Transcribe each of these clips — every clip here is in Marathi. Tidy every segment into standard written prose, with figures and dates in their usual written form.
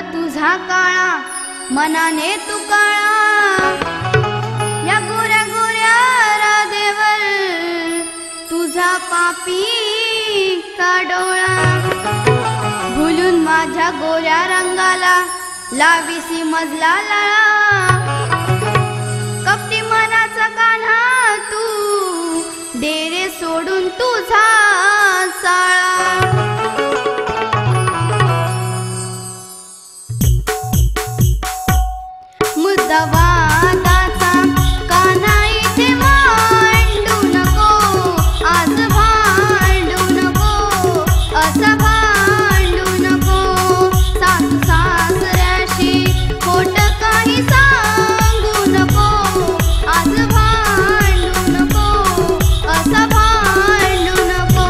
तुझा काळा मनाने तू काळा या गोऱ्या गोऱ्या राधेवर तुझा पापी का डोळा भुलून माझ्या गोऱ्या रंगाला लाविसी मजला लळा कपटी मनाचा कान्हा तू डेरे सोडून तुझा साळा मुद्दा वादाचा कान्हा इथे मांडू नको आज भांडू नको असं भांडू नको सासू सासऱ्याशी खोट काही सांगू नको आज भांडू नको असं भांडू नको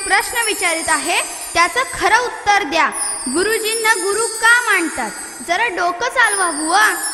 प्रश्न विचारित आहे त्याचं खरं उत्तर द्या. गुरुजींना गुरु का मानतात? जरा डोकं चालवा बुवा.